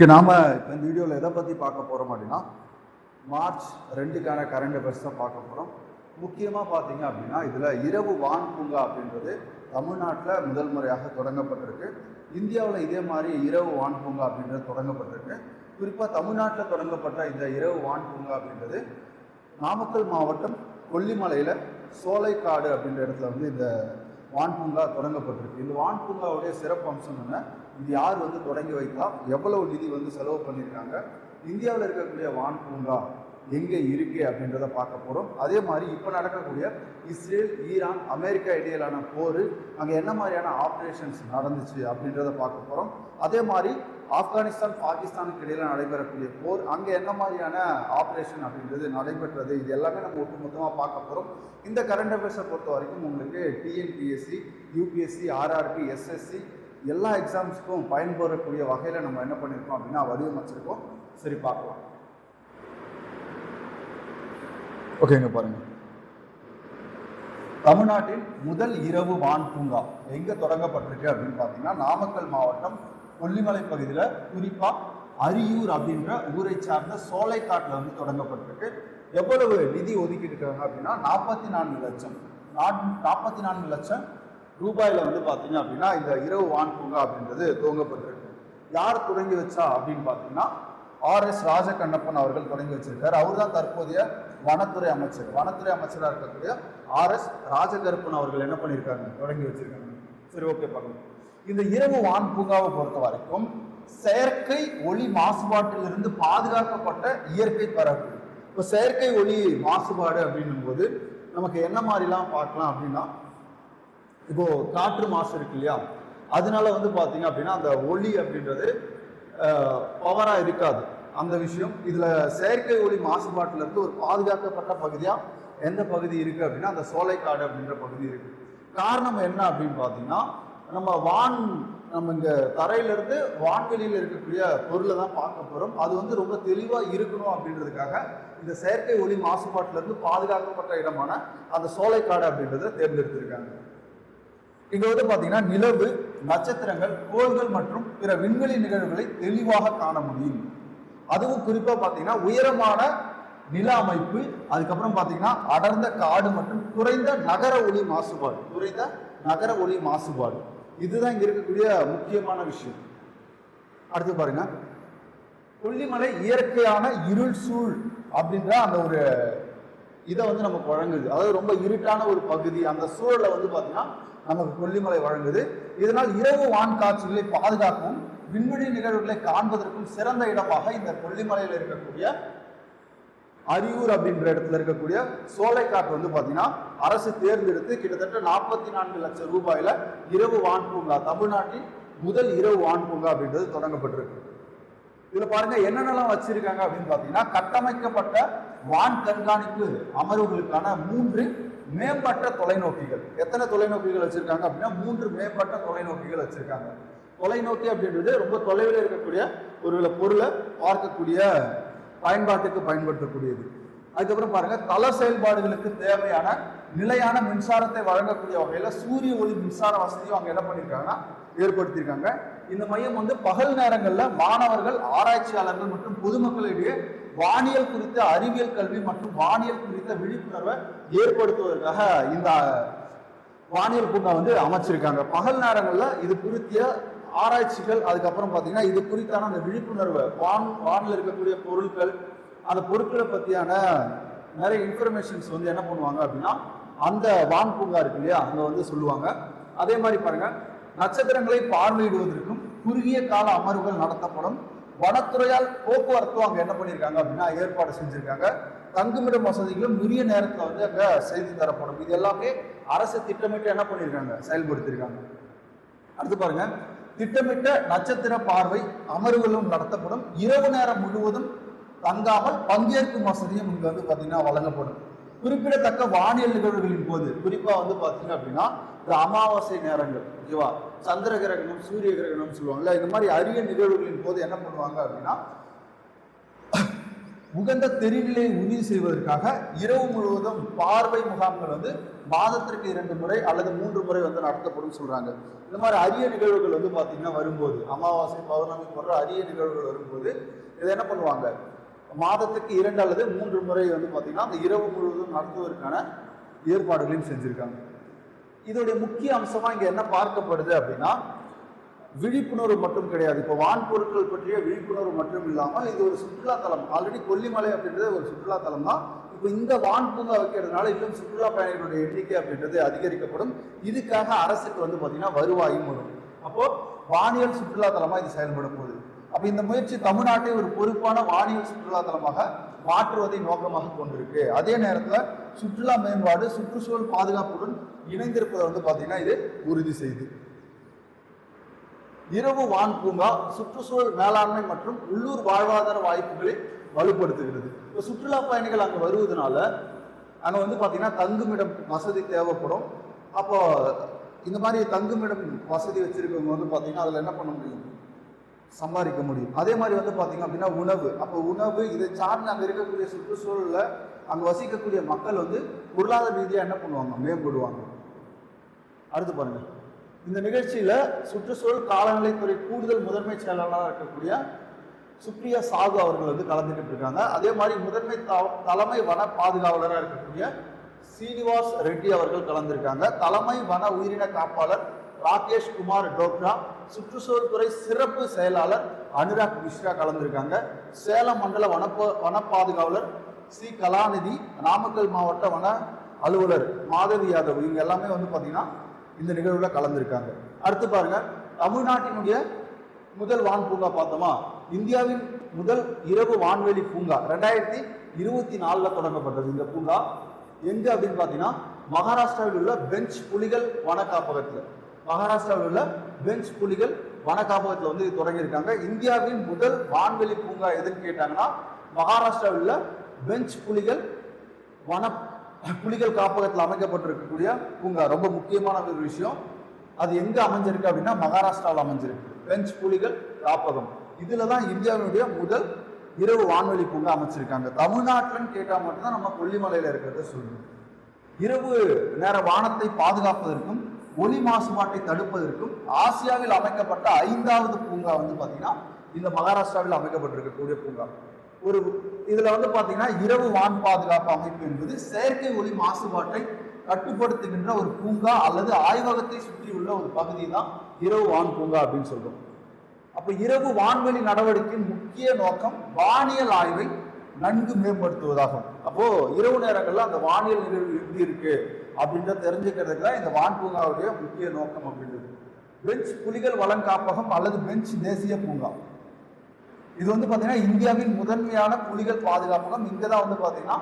Okay, நாம் இப்போ இந்த வீடியோவில் எதை பற்றி பார்க்க போகிறோம் அப்படின்னா மார்ச் 2க்கான கரண்ட் அஃபேர்ஸ் தான் பார்க்க போகிறோம். முக்கியமாக பார்த்தீங்க அப்படின்னா இதில் இரவு வான் பூங்கா அப்படின்றது தமிழ்நாட்டில் முதல் முறையாக தொடங்கப்பட்டிருக்கு. இந்தியாவில் இதே மாதிரி இரவு வான் பூங்கா அப்படின்றது தொடங்கப்பட்டிருக்கு. குறிப்பாக தமிழ்நாட்டில் தொடங்கப்பட்ட இந்த இரவு வான் பூங்கா அப்படின்றது நாமக்கல் மாவட்டம் கொல்லிமலையில் சோலைக்காடு அப்படின்ற இடத்துல வந்து இந்த வான் பூங்கா தொடங்கப்பட்டிருக்கு. இந்த வான் பூங்காவுடைய சிறப்பு அம்சம் என்ன, இது யார் வந்து தொடங்கி வைத்தா, எவ்வளவு நிதி வந்து செலவு பண்ணியிருக்காங்க, இந்தியாவில் இருக்கக்கூடிய வான் பூங்கா எங்கே இருக்கு அப்படின்றத பார்க்க போகிறோம். அதே மாதிரி இப்போ நடக்கக்கூடிய இஸ்ரேல், ஈரான், அமெரிக்கா இடையிலான போர், அங்கே என்ன மாதிரியான ஆப்ரேஷன்ஸ் நடந்துச்சு அப்படின்றத பார்க்க போகிறோம். அதே மாதிரி ஆப்கானிஸ்தான், பாகிஸ்தானுக்கு இடையில நடைபெறக்கூடிய போர், அங்கே என்ன மாதிரியான ஆப்ரேஷன் அப்படின்றது நடைபெற்றது, இது எல்லாமே நம்ம ஒட்டுமொத்தமாக பார்க்க போகிறோம். இந்த கரண்ட் அஃபேர்ஸை பொறுத்த வரைக்கும் உங்களுக்கு டிஎன்பிஎஸ்சி, யூபிஎஸ்சி, ஆர்ஆர்பி, எஸ்எஸ்சி எல்லா எக்ஸாம்ஸுக்கும் பயன்பெறக்கூடிய வகையில் நம்ம என்ன பண்ணியிருக்கோம் அப்படின்னா வடிவமைச்சிருக்கோம். சரி, பார்க்கலாம். ஓகேங்க, பாருங்க. தமிழ்நாட்டின் முதல் இரவு வான் பூங்கா எங்க தொடங்கப்பட்டிருக்கு அப்படின்னு பார்த்தீங்கன்னா நாமக்கல் மாவட்டம் கொல்லிமலை பகுதியில், குறிப்பாக அரியூர் அப்படின்ற ஊரை சார்ந்த சோலைக்காட்டில் வந்து தொடங்கப்பட்டிருக்கு. எவ்வளவு நிதி ஒதுக்கிட்டு இருக்காங்க அப்படின்னா 44 லட்சம் ரூபாயில வந்து பார்த்தீங்க அப்படின்னா இந்த இரவு வான் பூங்கா அப்படின்றது துவங்கப்பட்டிருக்கு. யார் தொடங்கி வச்சா அப்படின்னு பார்த்தீங்கன்னா ஆர்எஸ் ராஜகண்ணப்பன் அவர்கள் தொடங்கி வச்சிருக்காரு. அவர் தான் தற்போதைய வனத்துறை அமைச்சராக இருக்கக்கூடிய ஆர்எஸ் ராஜகருப்பன் அவர்கள் என்ன பண்ணியிருக்காங்க, தொடங்கி வச்சிருக்காங்க. சரி, ஓகே, பார்க்கலாம். இந்த இரவு வான் பூங்காவை பொறுத்த வரைக்கும் செயற்கை ஒளி மாசுபாட்டிலிருந்து பாதுகாக்கப்பட்ட இயற்கை பரப்பு. இப்போ செயற்கை ஒளி மாசுபாடு அப்படின்னும் போது நமக்கு என்ன மாதிரிலாம் பார்க்கலாம் அப்படின்னா, இப்போ காற்று மாசு இருக்கு இல்லையா, அதனால வந்து பார்த்தீங்க அப்படின்னா அந்த ஒளி அப்படின்றது பவரா இருக்காது. அந்த விஷயம் இதுல செயற்கை ஒளி மாசுபாட்டில இருந்து ஒரு பாதுகாக்கப்பட்ட பகுதியா எந்த பகுதி இருக்கு அப்படின்னா அந்த சோலைக்காடு அப்படின்ற பகுதி இருக்கு. காரணம் என்ன அப்படின்னு பார்த்தீங்கன்னா, நம்ம இங்க தரையிலிருந்து வான்வெளியில் இருக்கக்கூடிய பொருளை தான் பார்க்க போறோம். அது வந்து ரொம்ப தெளிவா இருக்கணும் அப்படின்றதுக்காக இந்த செயற்கை ஒளி மாசுபாட்டில இருந்து பாதுகாக்கப்பட்ட இடமான அந்த சோலைக்காடு அப்படின்றத தேர்ந்தெடுத்திருக்காங்க. இங்க வந்து பாத்தீங்கன்னா நிலவு, நட்சத்திரங்கள், கோள்கள் மற்றும் பிற விண்வெளி நிகழ்வுகளை தெளிவாக காண முடியும். அதுவும் குறிப்பா பாத்தீங்கன்னா உயரமான நில அமைப்பு, அதுக்கப்புறம் பாத்தீங்கன்னா அடர்ந்த காடு மற்றும் குறைந்த நகர ஒளி மாசுபாடு, இதுதான் இங்க இருக்கக்கூடிய முக்கியமான விஷயம். அடுத்து பாருங்க, கொல்லிமலை இயற்கையான இருள் சூழ் அப்படின்ற அந்த ஒரு இதை வந்து நமக்கு வழங்குது. அதாவது ரொம்ப இருட்டான ஒரு பகுதி, அந்த சூழலை வந்து பாத்தீங்கன்னா நமக்கு கொல்லிமலை வழங்குது. இதனால் இரவு வான் காட்சிகளை பாதுகாக்கவும் விண்வெளி நிகழ்வுகளை காண்பதற்கும் சிறந்த இடமாக இந்த கொல்லிமலையில் இருக்கக்கூடிய அரியூர் அப்படின்ற இடத்துல இருக்கக்கூடிய சோலைக்காட்டு வந்து பாத்தீங்கன்னா அரசு தேர்ந்தெடுத்து கிட்டத்தட்ட 44 லட்சம் ரூபாயில இரவு வான் பூங்கா, தமிழ்நாட்டின் முதல் இரவு வான் பூங்கா அப்படின்றது தொடங்கப்பட்டிருக்கு. இதுல பாருங்க என்னென்னலாம் வச்சிருக்காங்க அப்படின்னு பாத்தீங்கன்னா, கட்டமைக்கப்பட்ட வான் கண்காணிப்பு அமர்வுகளுக்கான 3 மேம்பட்ட தொலைநோக்கிகள். எத்தனை தொலைநோக்கிகள் வச்சிருக்காங்க அப்படின்னா 3 மேம்பட்ட தொலைநோக்கிகள் வச்சிருக்காங்க. தொலைநோக்கி அப்படின்றது ரொம்ப தொலைவில் இருக்கக்கூடிய ஒரு பொருளை பார்க்கக்கூடிய பயன்பாட்டுக்கு பயன்படுத்தக்கூடியது. அதுக்கப்புறம் பாருங்க, தள செயல்பாடுகளுக்கு தேவையான நிலையான மின்சாரத்தை வழங்கக்கூடிய வகையில சூரிய ஒளி மின்சார வசதியும் அவங்க என்ன பண்ணியிருக்காங்கன்னா ஏற்படுத்தியிருக்காங்க. இந்த மையம் வந்து பகல் நேரங்கள்ல மாணவர்கள், ஆராய்ச்சியாளர்கள் மற்றும் பொதுமக்களிடையே வானியல் குறித்த அறிவியல் கல்வி மற்றும் வானியல் குறித்த விழிப்புணர்வை ஏற்படுத்துவதற்காக இந்த வானியல் பூங்கா வந்து அமைச்சிருக்காங்க. பகல் நேரங்கள்ல இது குறித்த ஆராய்ச்சிகள், அதுக்கப்புறம் பார்த்தீங்கன்னா இது குறித்தான அந்த விழிப்புணர்வை, வானில் இருக்கக்கூடிய பொருட்கள், அந்த பொருட்களை பற்றியான நிறைய இன்ஃபர்மேஷன்ஸ் வந்து என்ன பண்ணுவாங்க அப்படின்னா அந்த வான் பூங்கா இருக்கு இல்லையா, அங்கே வந்து சொல்லுவாங்க. அதே மாதிரி பாருங்க, நட்சத்திரங்களை பார்வையிடுவதற்கும் குறுகிய கால அமர்வுகள் நடத்தப்படும். வனத்துறையால் போக்குவரத்தும் அங்கே என்ன பண்ணியிருக்காங்க அப்படின்னா ஏற்பாடு செஞ்சிருக்காங்க. தங்குமிடம் வசதிகளும் உரிய நேரத்தில் வந்து அங்கே செய்து தரப்படும். இது எல்லாமே அரசு திட்டமிட்டு என்ன பண்ணியிருக்காங்க, செயல்படுத்தியிருக்காங்க. அடுத்து பாருங்க, திட்டமிட்ட நட்சத்திர பார்வை அமர்வுகளும் நடத்தப்படும். இரவு நேரம் முழுவதும் தங்காமல் பங்கேற்கும் வசதியும் இங்க வந்து பாத்தீங்கன்னா வழங்கப்படும். குறிப்பிடத்தக்க வானியல் நிகழ்வுகளின் போது, குறிப்பா வந்து பாத்தீங்க அப்படின்னா இந்த அமாவாசை நேரங்கள், ஓகேவா, சந்திர கிரகணம், சூரிய கிரகணம் சொல்லுவாங்கல்ல, இந்த மாதிரி அரிய நிகழ்வுகளின் போது என்ன பண்ணுவாங்க அப்படின்னா உகந்த தெரிநிலையை உறுதி செய்வதற்காக இரவு முழுவதும் பார்வை முகாம்கள் வந்து மாதத்திற்கு 2 முறை அல்லது 3 முறை வந்து நடத்தப்படும் சொல்றாங்க. இந்த மாதிரி அரிய நிகழ்வுகள் வந்து பார்த்தீங்கன்னா வரும்போது, அமாவாசை பௌர்ணமி போன்ற அரிய நிகழ்வுகள் வரும்போது இதை என்ன பண்ணுவாங்க, மாதத்துக்கு 2 அல்லது 3 முறை வந்து பார்த்தீங்கன்னா அந்த இரவு முழுவதும் நடத்துவதற்கான ஏற்பாடுகளையும் செஞ்சிருக்காங்க. இதோடைய முக்கிய அம்சமா இங்க என்ன பார்க்கப்படுது அப்படின்னா, விழிப்புணர்வு மட்டும் கிடையாது. இப்போ வான் பொருட்கள் பற்றிய விழிப்புணர்வு மட்டும் இல்லாமல் இது ஒரு சுற்றுலாத்தலம். ஆல்ரெடி கொல்லிமலை அப்படின்றது ஒரு சுற்றுலாத்தலம் தான். இப்போ இந்த வான் பூங்கா வைக்கிறதுனால இன்னும் சுற்றுலா பயணிகளுடைய எண்ணிக்கை அப்படின்றது அதிகரிக்கப்படும். இதுக்காக அரசுக்கு வந்து பார்த்தீங்கன்னா வருவாயும் வரும். அப்போ வானியல் சுற்றுலாத்தலமா இது செயல்படும் போது, அப்போ இந்த முயற்சி தமிழ்நாட்டை ஒரு பொறுப்பான வானியல் சுற்றுலாத்தலமாக மாற்றுவதை நோக்கமாக கொண்டிருக்கு. அதே நேரத்தில் சுற்றுலா மேம்பாடு சுற்றுச்சூழல் பாதுகாப்புடன் இணைந்திருப்பதை வந்து பார்த்தீங்கன்னா இது உறுதி செய்யுது. இரவு வான் பூங்கா சுற்றுச்சூழல் மேலாண்மை மற்றும் உள்ளூர் வாழ்வாதார வாய்ப்புகளை வலுப்படுத்துகிறது. இப்போ சுற்றுலா பயணிகள் அங்கே வருவதனால அங்கே வந்து பார்த்தீங்கன்னா தங்குமிடம் வசதி தேவைப்படும். அப்போ இந்த மாதிரி தங்குமிடம் வசதி வச்சிருக்கவங்க வந்து பார்த்தீங்கன்னா அதில் என்ன பண்ண முடியும், சம்பாதிக்க முடியும். அதே மாதிரி வந்து பார்த்தீங்க அப்படின்னா உணவு, அப்போ உணவு இதை சார்ந்து அங்கே இருக்கக்கூடிய சுற்றுச்சூழலில் அங்கே வசிக்கக்கூடிய மக்கள் வந்து பொருளாதார ரீதியாக என்ன பண்ணுவாங்க, மேம்படுவாங்க. அடுத்து பாருங்க, இந்த நிகழ்ச்சியில சுற்றுச்சூழல் காலநிலைத்துறை கூடுதல் முதன்மை செயலாளராக இருக்கக்கூடிய சுப்ரியா சாகு அவர்கள் வந்து கலந்துக்கிட்டு இருக்காங்க. அதே மாதிரி முதன்மை தலைமை வன பாதுகாவலராக இருக்கக்கூடிய சீனிவாஸ் ரெட்டி அவர்கள் கலந்துருக்காங்க. தலைமை வன உயிரின காப்பாளர் ராகேஷ் குமார் டோக்ரா, சுற்றுச்சூழல் துறை சிறப்பு செயலாளர் அனுராக் மிஸ்ரா கலந்துருக்காங்க. சேலம் மண்டல வன பாதுகாவலர் சி கலாநிதி, நாமக்கல் மாவட்ட வன அலுவலர் மாதவி யாதவ், இவங்க எல்லாமே வந்து பார்த்தீங்கன்னா இந்த நிகழ்வுல கலந்துருக்காங்க. அடுத்து பாருங்க, தமிழ்நாட்டினுடைய முதல் வான் பூங்கா பார்த்தோமா, இந்தியாவின் முதல் இரவு வான்வெளி பூங்கா 2024 தொடங்கப்பட்டது. இந்த பூங்கா எங்க அப்படின்னு பார்த்தீங்கன்னா மகாராஷ்டிராவில் உள்ள பெஞ்ச் புலிகள் வன காப்பகத்தில், மகாராஷ்டிராவில் உள்ள பெஞ்ச் புலிகள் வன காப்பகத்தில் வந்து தொடங்கியிருக்காங்க. இந்தியாவின் முதல் வான்வெளி பூங்கா எதுன்னு கேட்டாங்கன்னா மகாராஷ்டிராவில் உள்ள பெஞ்ச் புலிகள் காப்பகத்தில் அமைக்கப்பட்டிருக்கக்கூடிய பூங்கா. ரொம்ப முக்கியமான ஒரு விஷயம், அது எங்க அமைஞ்சிருக்கு அப்படின்னா மகாராஷ்டிராவில் அமைஞ்சிருக்கு, பெஞ்ச் புலிகள் காப்பகம். இதுல தான் இந்தியாவினுடைய முதல் இரவு வான்வெளி பூங்கா அமைச்சிருக்காங்க. தமிழ்நாட்டில்னு கேட்டால் மட்டும்தான் நம்ம கொல்லிமலையில இருக்கிறத சொல்லணும். இரவு நேர வானத்தை பாதுகாப்பதற்கும் ஒலி மாசுபாட்டை தடுப்பதற்கும் ஆசியாவில் அமைக்கப்பட்ட 5வது பூங்கா வந்து பாத்தீங்கன்னா இந்த மகாராஷ்டிராவில் அமைக்கப்பட்டிருக்கக்கூடிய பூங்கா. ஒரு இதுல வந்து பாத்தீங்கன்னா இரவு வான் பாதுகாப்பு அமைப்பு என்பது செயற்கை ஒலி மாசுபாட்டை கட்டுப்படுத்துகின்ற ஒரு பூங்கா அல்லது ஆய்வகத்தை சுற்றி உள்ள ஒரு பகுதி தான் இரவு வான் பூங்கா அப்படின்னு சொல்றோம். அப்ப இரவு வான்வெளி நடவடிக்கையின் முக்கிய நோக்கம் வானியல் ஆய்வை நன்கு மேம்படுத்துவதாகும். அப்போ இரவு நேரங்கள்ல அந்த வானியல் நிகழ்வு எப்படி இருக்கு அப்படின்றத தெரிஞ்சுக்கிறதுக்கு தான் இந்த வான் பூங்காவுடைய முக்கிய நோக்கம் அப்படின்றது. பெஞ்ச் புலிகள் வளங்காப்பகம் அல்லது பெஞ்ச் தேசிய பூங்கா, இது வந்து பாத்தீங்கன்னா இந்தியாவின் முதன்மையான புலிகள் பாதுகாப்பகம். இங்கதான் வந்து பாத்தீங்கன்னா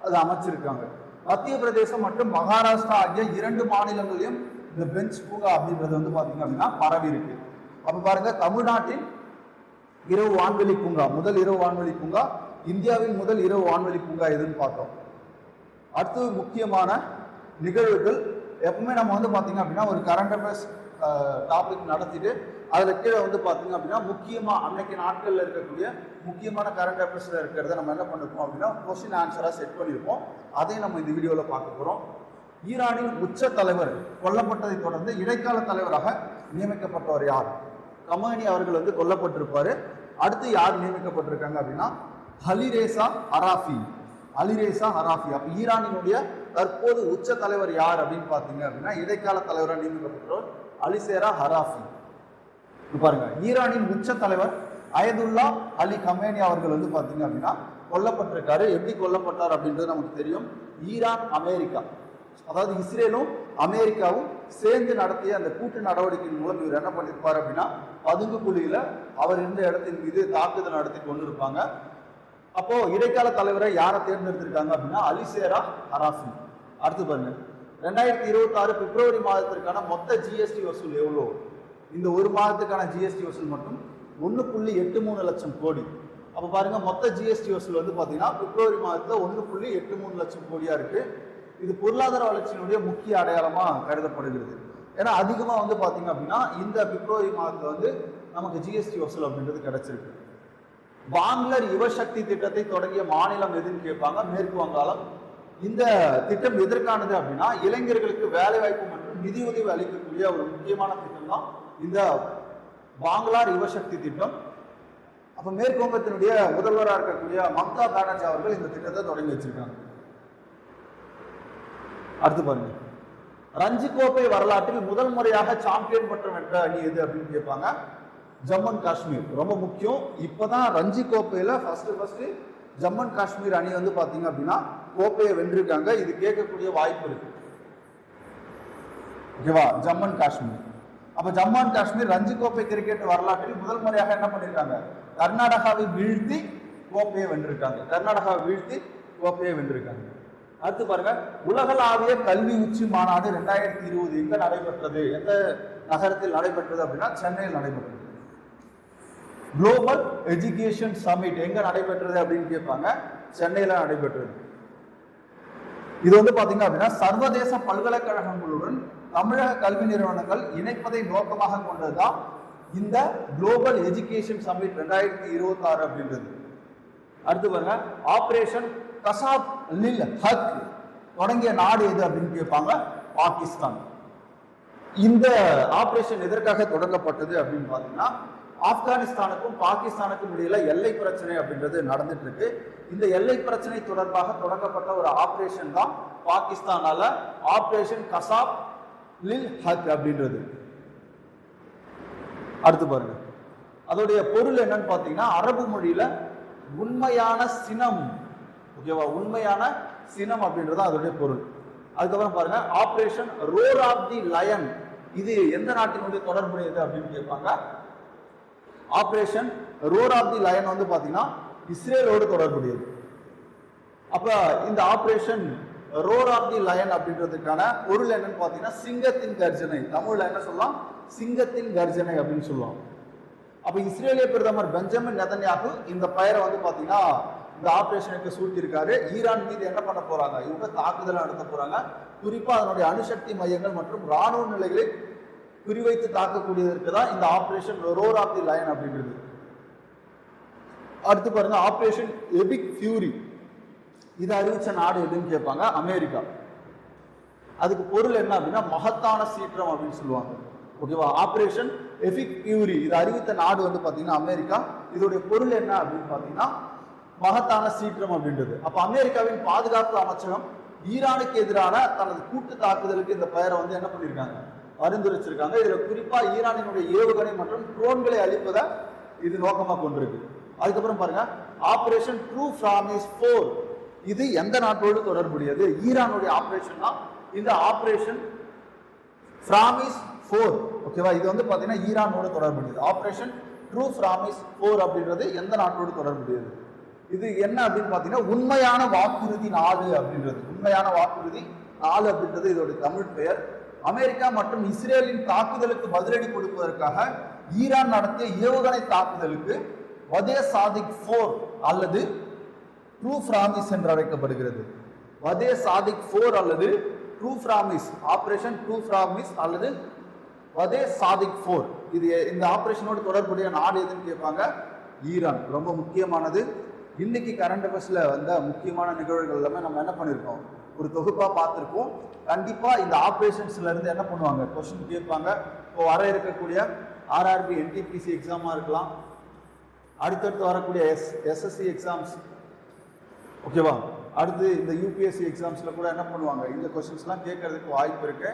அது அமைச்சிருக்காங்க. மத்திய பிரதேசம் மற்றும் மகாராஷ்டிரா ஆகிய 2 மாநிலங்களிலும் இந்த பெஞ்ச் பூங்கா அப்படின்றது வந்து பாத்தீங்க அப்படின்னா பரவி இருக்கு. அப்ப பாருங்க, தமிழ்நாட்டின் இரவு வான்வெளி பூங்கா, முதல் இரவு வான்வெளி பூங்கா, இந்தியாவின் முதல் இரவு வான்வெளி பூங்கா எதுன்னு பார்த்தோம். அடுத்து முக்கியமான நிகழ்வுகள், எப்பவுமே நம்ம வந்து பாத்தீங்க அப்படின்னா ஒரு கரண்ட் அஃபேர்ஸ் டாபிக் நடத்திட்டு அதுல கீழே வந்து பாத்தீங்க அப்படின்னா முக்கியமா அன்னைக்கு நாட்கள்ல இருக்கக்கூடிய முக்கியமான கரண்ட் அஃபேர்ஸ்ல இருக்கிறத நம்ம என்ன பண்ணிருப்போம் அப்படின்னா கொஸ்டின் ஆன்சரா செட் பண்ணிருப்போம். அதையும் நம்ம இந்த வீடியோல பார்க்க போறோம். ஈரானின் உச்ச தலைவர் கொல்லப்பட்டதை தொடர்ந்து இடைக்கால தலைவராக நியமிக்கப்பட்டவர் யார்? கமானி அவர்கள் வந்து கொல்லப்பட்டிருப்பாரு. அடுத்து யார் நியமிக்கப்பட்டிருக்காங்க அப்படின்னா அலிரேசா அராஃபி. அப்ப ஈரானினுடைய தற்போது உச்ச தலைவர் யார் அப்படின்னு பாத்தீங்க அப்படின்னா இடைக்கால தலைவராக நியமிக்கப்பட்டவர் அலிசேரா ஹராஃபி. பாருங்க, ஈரானின் உச்ச தலைவர் அயதுல்லா அலி கமேனி அவர்கள் வந்து பாத்தீங்க அப்படின்னா கொல்லப்பட்டிருக்காரு. எப்படி கொல்லப்பட்டார் அப்படின்றது நமக்கு தெரியும். ஈரான் அமெரிக்கா, அதாவது இஸ்ரேலும் அமெரிக்காவும் சேர்ந்து நடத்திய அந்த கூட்டு நடவடிக்கையின் மூலம் இவர் என்ன பண்ணிருப்பாரு அப்படின்னா பதுங்கு குழியில அவர் இருந்த இடத்தின் மீது தாக்குதல் நடத்தி கொண்டிருப்பாங்க. அப்போ இடைக்கால தலைவரை யாரை தேர்ந்தெடுத்திருக்காங்க அப்படின்னா அலிசேரா ஹராஃபி. அடுத்து பாருங்க, 2026 பிப்ரவரி மாதத்திற்கான மொத்த ஜிஎஸ்டி வசூல் எவ்வளோ? இந்த ஒரு மாதத்துக்கான ஜிஎஸ்டி வசூல் மட்டும் 1.83 லட்சம் கோடி. அப்போ பாருங்க, மொத்த ஜிஎஸ்டி வசூல் வந்து பார்த்தீங்கன்னா பிப்ரவரி மாதத்தில் 1.83 லட்சம் கோடியா இருக்கு. இது பொருளாதார வளர்ச்சியினுடைய முக்கிய அடையாளமா கருதப்படுகிறது. ஏன்னா அதிகமாக வந்து பார்த்தீங்க அப்படின்னா இந்த பிப்ரவரி மாதத்தில் வந்து நமக்கு ஜிஎஸ்டி வசூல் அப்படின்றது கிடைச்சிருக்கு. பாங்லர் யுவசக்தி திட்டத்தை தொடங்கிய மாநிலம் எதுன்னு கேட்பாங்க, மேற்கு வங்காளம். இந்த திட்டம் எதற்கானது அப்படின்னா இளைஞர்களுக்கு வேலை வாய்ப்பு மற்றும் நிதி உதவி அளிக்கக்கூடிய ஒரு முக்கியமான திட்டம் தான் இந்த பாங்லார் யுவசக்தி திட்டம். அப்ப மேற்கு வங்கத்தினுடைய முதல்வராக இருக்கக்கூடிய மம்தா பானர்ஜி அவர்கள் இந்த திட்டத்தை தொடங்கி வச்சிருக்காங்க. அடுத்து பாருங்க, ரஞ்சி கோப்பை வரலாற்றில் முதல் முறையாக சாம்பியன் பட்டம் வென்ற அணி எது அப்படின்னு கேட்பாங்க. ஜம்மு அண்ட் காஷ்மீர். ரொம்ப முக்கியம். இப்பதான் ரஞ்சி கோப்பையில ஃபர்ஸ்ட் ஜம்மு அண்ட் காஷ்மீர் அணி வந்து பாத்தீங்க அப்படின்னா கோப்பையை வென்றிருக்காங்க. இது கேட்கக்கூடிய வாய்ப்பு இருக்கு. ஓகேவா? ஜம்மு அண்ட் காஷ்மீர். அப்ப ஜம்மு அண்ட் காஷ்மீர் ரஞ்சி கோப்பை கிரிக்கெட் வரலாற்றில் முதல் முறையாக என்ன பண்ணிருக்காங்க, கர்நாடகாவை வீழ்த்தி கோப்பையை வென்றிருக்காங்க. கர்நாடகாவை வீழ்த்தி கோப்பையை வென்றிருக்காங்க. அடுத்து பாருங்க, உலகளாவிய கல்வி உச்சி மாநாடு 2020 எங்க நடைபெற்றது, எந்த நகரத்தில் நடைபெற்றது அப்படின்னா சென்னையில் நடைபெற்றது. குளோபல் எஜுகேஷன் சமிட் எங்க நடைபெற்றது அப்படின்னு கேட்பாங்க, சென்னையில நடைபெற்றது. இது வந்து பாத்தீங்க அப்படின்னா சர்வதேச பல்கலைக்கழகங்களுடன் தமிழக கல்வி நிறுவனங்கள் இணைப்பதை நோக்கமாக கொண்டதுதான் இந்த குளோபல் எஜுகேஷன் சமிட் 2026 அப்படின்றது. அடுத்து பாருங்க, ஆபரேஷன் கசாப் லில் ஹக் தொடங்கிய நாடு எது அப்படின்னு கேட்பாங்க, பாகிஸ்தான். இந்த ஆபரேஷன் எதற்காக தொடங்கப்பட்டது அப்படின்னு பாத்தீங்கன்னா ஆப்கானிஸ்தானுக்கும் பாகிஸ்தானுக்கும் இடையில எல்லை பிரச்சனை அப்படின்றது நடந்துட்டு இருக்கு. இந்த எல்லை பிரச்சனை தொடர்பாக தொடங்கப்பட்ட ஒரு ஆபரேஷன் தான் பாகிஸ்தானால ஆபரேஷன் கசாப் லில் ஹக் அப்படின்றது. அடுத்து பாருங்க, அதோடைய பொருள் என்னன்னு பாத்தீங்கன்னா அரபு மொழியில உண்மையான சினம். ஓகேவா? உண்மையான சினம் அப்படின்றது அதோடைய பொருள். அதுக்கப்புறம் பாருங்க, operation roar of the lion இது எந்த நாட்டினுடைய தொடர்புடையது அப்படின்னு கேட்பாங்க. Operation roar of the lion வந்து பாத்தீங்கன்னா இஸ்ரேலோடு தொடர்புடையது. அப்ப இந்த operation roar of the lion அப்படின்றதுக்கான பொருள் என்னன்னு பாத்தீங்கன்னா சிங்கத்தின் கர்ஜனை. தமிழ்ல என்ன சொல்லலாம், சிங்கத்தின் கர்ஜனை அப்படின்னு சொல்லுவாங்க. அப்ப இஸ்ரேலிய பிரதமர் பெஞ்சமின் நெதன்யாகு இந்த பெயரை வந்து பாத்தீங்கன்னா இந்த ஆபரேஷனுக்கு சூட்டியிருக்காரு. ஈரான் மீது என்ன பண்ண போறாங்க, இவங்க தாக்குதல் நடத்த போறாங்க. குறிப்பா அதனுடைய அணுசக்தி மையங்கள் மற்றும் ராணுவ நிலைகளை குறிவைத்து தாக்கக்கூடியதற்கு தான் இந்த operation roar of the lion அப்படின்றது. அடுத்து பாருங்க, ஆபரேஷன் எபிக் ஃபியூரி இதை அறிவிச்ச நாடு எதுன்னு கேட்பாங்க, அமெரிக்கா. அதுக்கு பொருள் என்ன அப்படின்னா மகத்தான சீற்றம் அப்படின்னு சொல்லுவாங்க. ஓகேவா? ஆபரேஷன் எபிக் ஃபியூரி இதை அறிவித்த நாடு வந்து பாத்தீங்கன்னா அமெரிக்கா. இதோடைய பொருள் என்ன அப்படின்னு பாத்தீங்கன்னா மகத்தான சீற்றம் அப்படின்றது. அப்ப அமெரிக்காவின் பாதுகாப்பு அமைச்சகம் ஈரானுக்கு எதிரான தனது கூட்டு தாக்குதலுக்கு இந்த பெயரை வந்து என்ன பண்ணிருக்காங்க, பரிந்துரைச்சிருக்காங்க. இதுல குறிப்பா ஈரானினுடைய ஏவுகணை மற்றும் ட்ரோன்களை அழிப்பதை இது நோக்கமா கொண்டிருக்கு. அதுக்கப்புறம் பாருங்க, ஆபரேஷன் ட்ரூ பிராமிஸ் 4 இது எந்த நாட்டோடு தொடர்புடையது, ஈரானுடைய ஆபரேஷன் தான் இந்த ஆபரேஷன் பிராமிஸ் 4. ஓகேவா? இது வந்து பாத்தீங்கன்னா ஈரானோடு தொடர்புடையது. ஆபரேஷன் ட்ரூ பிராமிஸ் 4 அப்படின்றது எந்த நாட்டோடு தொடர்புடையது, இது என்ன அப்படின்னு பாத்தீங்கன்னா உண்மையான வாக்குறுதி 4 அப்படின்றது. உண்மையான வாக்குறுதி 4 அப்படின்றது இதோட தமிழ் பெயர். அமெரிக்கா மற்றும் இஸ்ரேலின் தாக்குதலுக்கு பதிலடி கொடுப்பதற்காக ஈரான் நடத்திய ஏவுகணை தாக்குதலுக்கு வதே சாதிக் 4 அல்லது ட்ரூ பிராமிஸ் என்று அழைக்கப்படுகிறது. வதே சாதிக் 4 அல்லது true promise, operation true promise அல்லது வதே சாதிக் 4 இது இந்த ஆபரேஷனோடு தொடர்புடைய நாடு எதுன்னு கேட்பாங்க, ஈரான். ரொம்ப முக்கியமானது. இன்னைக்கு கரண்ட் அஃபேர்ஸ்ல வந்த முக்கியமான நிகழ்வுகள் எல்லாமே நம்ம என்ன பண்ணிருக்கோம், ஒரு தொகுப்பா பார்த்திருக்கோம். கண்டிப்பா இந்த ஆபரேஷன்ஸ்ல இருந்து என்ன பண்ணுவாங்க, கொஸ்டின் கேட்பாங்க. இப்போ வர இருக்கக்கூடிய ஆர்ஆர்பி என்டிபிசி எக்ஸாமா இருக்கலாம், அடுத்தடுத்து வரக்கூடிய எஸ்எஸ்சி எக்ஸாம்ஸ், ஓகேவா, அடுத்து இந்த யூபிஎஸ்சி எக்ஸாம்ஸ்ல கூட என்ன பண்ணுவாங்க, இந்த கொஸ்டின்ஸ்லாம் கேட்கறதுக்கு வாய்ப்பு இருக்கு.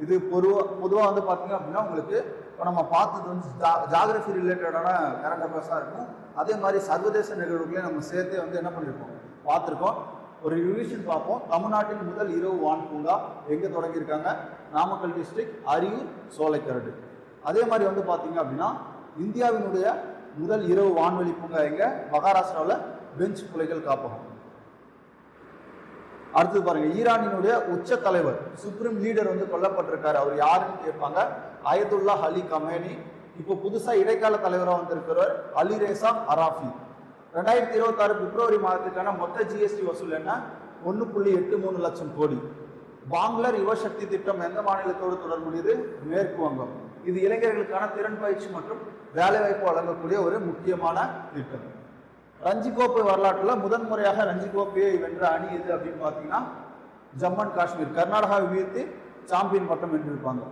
இது பொதுவாக வந்து பார்த்தீங்க அப்படின்னா உங்களுக்கு இப்போ நம்ம பார்த்தது வந்து ஜாகிரபி ரிலேட்டடான கரண்ட் அஃபேர்ஸாக இருக்கும். அதே மாதிரி சர்வதேச நிகழ்வுகளையும் நம்ம சேர்த்தே வந்து என்ன பண்ணியிருக்கோம், பார்த்துருக்கோம். ஒரு ரிவிஷன் பார்ப்போம். தமிழ்நாட்டின் முதல் இரவு வான் பூங்கா எங்கே தொடங்கியிருக்காங்க, நாமக்கல் டிஸ்ட்ரிக்ட், அரியூர், சோலைக்கரடு. அதே மாதிரி வந்து பார்த்தீங்க அப்படின்னா இந்தியாவினுடைய முதல் இரவு வான்வெளி பூங்கா எங்கே, மகாராஷ்டிராவில் பெஞ்ச் புலிகள் காப்பகம். அடுத்தது பாருங்க, ஈரானினுடைய உச்ச தலைவர் சுப்ரீம் லீடர் வந்து கொல்லப்பட்டிருக்காரு. அவர் யாருன்னு கேட்பாங்க, அயதுல்லா அலி கமேனி. இப்போ புதுசா இடைக்கால தலைவராக வந்திருக்கிறவர் அலிரேசா அராஃபி. 2026 பிப்ரவரி மாதத்துக்கான மொத்த ஜிஎஸ்டி வசூல் என்ன, 1.83 லட்சம் கோடி. பாங்லர் யுவசக்தி திட்டம் எந்த மாநிலத்தோடு தொடர்புடையது, மேற்கு வங்கம். இது இளைஞர்களுக்கான திறன் பயிற்சி மற்றும் வேலைவாய்ப்பு வழங்கக்கூடிய ஒரு முக்கியமான திட்டம். ரஞ்சி கோப்பை வரலாற்றில் முதன்முறையாக ரஞ்சி கோப்பையை வென்ற அணி எது அப்படின்னு பார்த்தீங்கன்னா ஜம்மு அண்ட் காஷ்மீர். கர்நாடகாவை வீழ்த்தி சாம்பியன் பட்டம் வென்றிருப்பாங்க.